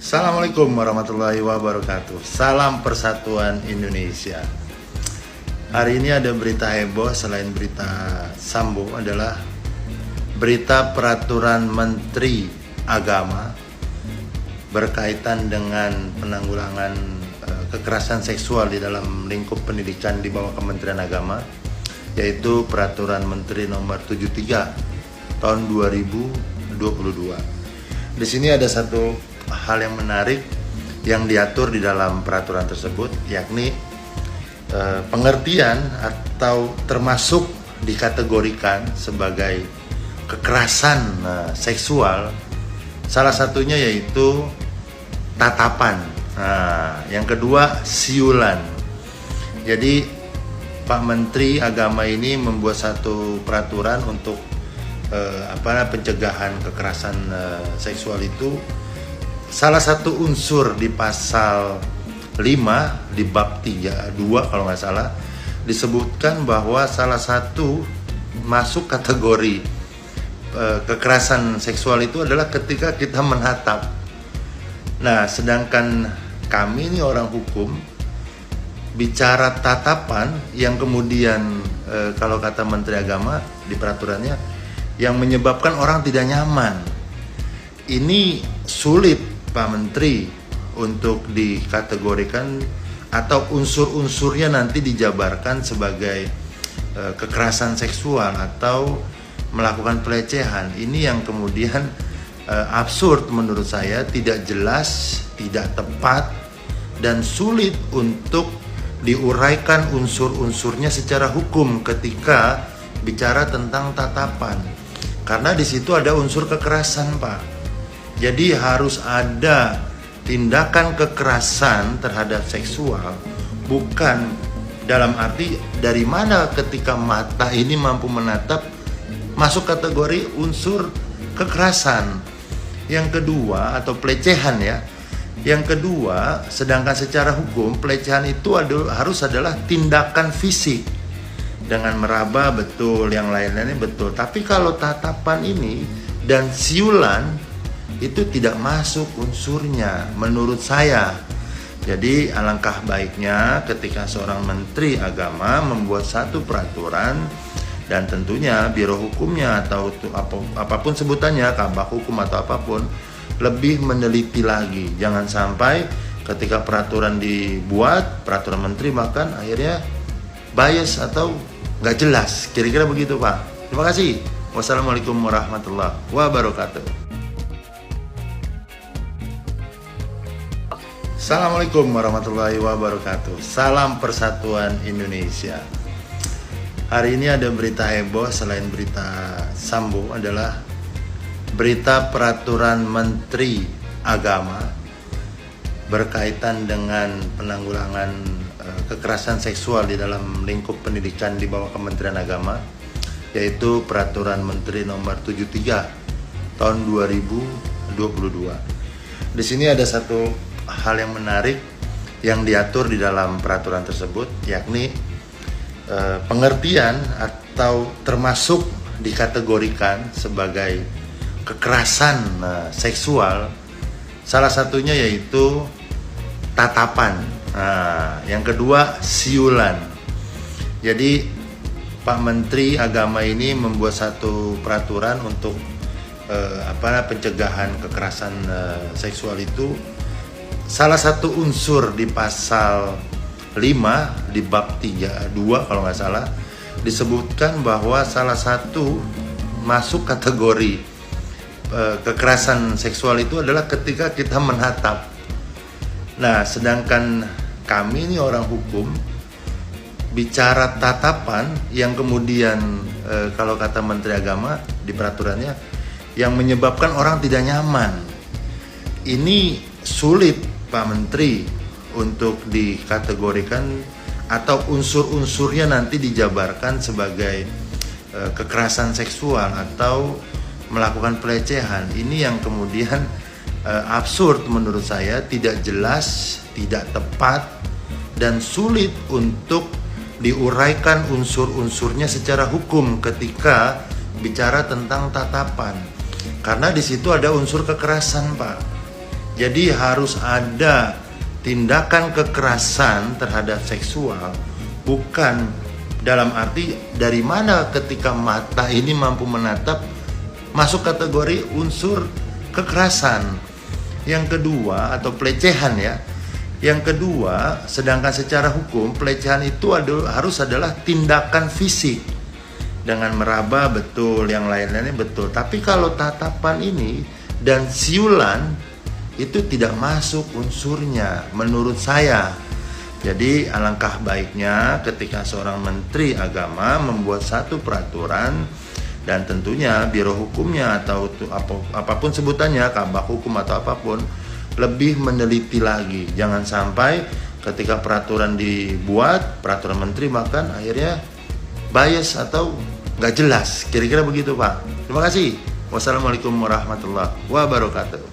Assalamualaikum warahmatullahi wabarakatuh. Salam Persatuan Indonesia. Hari ini ada berita heboh selain berita Sambo adalah berita peraturan Menteri Agama berkaitan dengan penanggulangan kekerasan seksual di dalam lingkup pendidikan di bawah Kementerian Agama, yaitu Peraturan Menteri Nomor 73 tahun 2022. Di sini ada satu hal yang menarik yang diatur di dalam peraturan tersebut, yakni pengertian atau termasuk dikategorikan sebagai kekerasan seksual. Salah satunya yaitu tatapan. Yang kedua siulan. Jadi Pak Menteri Agama ini membuat satu peraturan untuk pencegahan kekerasan seksual itu. Salah satu unsur di pasal 5 di bab 2 kalau nggak salah disebutkan bahwa salah satu masuk kategori kekerasan seksual itu adalah ketika kita menatap. Nah, sedangkan kami ini orang hukum bicara tatapan yang kemudian kalau kata Menteri Agama di peraturannya yang menyebabkan orang tidak nyaman. Ini sulit Pak Menteri untuk dikategorikan atau unsur-unsurnya nanti dijabarkan sebagai kekerasan seksual atau melakukan pelecehan. Ini yang kemudian absurd menurut saya, tidak jelas, tidak tepat, dan sulit untuk diuraikan unsur-unsurnya secara hukum ketika bicara tentang tatapan. Karena di situ ada unsur kekerasan, Pak. Jadi harus ada tindakan kekerasan terhadap seksual, bukan dalam arti dari mana ketika mata ini mampu menatap masuk kategori unsur kekerasan. Yang kedua atau pelecehan ya. Yang kedua, sedangkan secara hukum pelecehan itu harus adalah tindakan fisik dengan meraba, betul, yang lain-lainnya betul. Tapi kalau tatapan ini dan siulan itu tidak masuk unsurnya menurut saya. Jadi alangkah baiknya ketika seorang Menteri Agama membuat satu peraturan, dan tentunya Biro Hukumnya atau apapun sebutannya, kabak hukum atau apapun, lebih meneliti lagi. Jangan sampai ketika peraturan dibuat, peraturan Menteri bahkan akhirnya bias atau nggak jelas. Kira-kira begitu, Pak. Terima kasih. Wassalamualaikum warahmatullahi wabarakatuh. Assalamualaikum warahmatullahi wabarakatuh. Salam Persatuan Indonesia. Hari ini ada berita heboh selain berita Sambo adalah berita peraturan Menteri Agama berkaitan dengan penanggulangan kekerasan seksual di dalam lingkup pendidikan di bawah Kementerian Agama, yaitu Peraturan Menteri Nomor 73 tahun 2022. Di sini ada satu hal yang menarik yang diatur di dalam peraturan tersebut, yakni pengertian atau termasuk dikategorikan sebagai kekerasan seksual. Salah satunya yaitu tatapan. Yang kedua siulan. Jadi Pak Menteri Agama ini membuat satu peraturan untuk pencegahan kekerasan seksual itu. Salah satu unsur di pasal 5 di bab 2 kalau nggak salah disebutkan bahwa salah satu masuk kategori kekerasan seksual itu adalah ketika kita menatap. Nah, sedangkan kami ini orang hukum bicara tatapan yang kemudian kalau kata Menteri Agama di peraturannya yang menyebabkan orang tidak nyaman. Ini sulit Pak Menteri untuk dikategorikan atau unsur-unsurnya nanti dijabarkan sebagai kekerasan seksual atau melakukan pelecehan. Ini yang kemudian absurd menurut saya, tidak jelas, tidak tepat, dan sulit untuk diuraikan unsur-unsurnya secara hukum ketika bicara tentang tatapan. Karena di situ ada unsur kekerasan, Pak. Jadi harus ada tindakan kekerasan terhadap seksual, bukan dalam arti dari mana ketika mata ini mampu menatap masuk kategori unsur kekerasan. Yang kedua, atau pelecehan ya. Yang kedua, sedangkan secara hukum pelecehan itu harus adalah tindakan fisik dengan meraba, betul, yang lain-lainnya betul. Tapi kalau tatapan ini dan siulan itu tidak masuk unsurnya menurut saya. Jadi alangkah baiknya ketika seorang menteri agama membuat satu peraturan, dan tentunya biro hukumnya atau apapun sebutannya, kabak hukum atau apapun, lebih meneliti lagi. Jangan sampai ketika peraturan dibuat, peraturan menteri, bahkan akhirnya bias atau nggak jelas. Kira-kira begitu Pak. Terima kasih. Wassalamualaikum warahmatullahi wabarakatuh.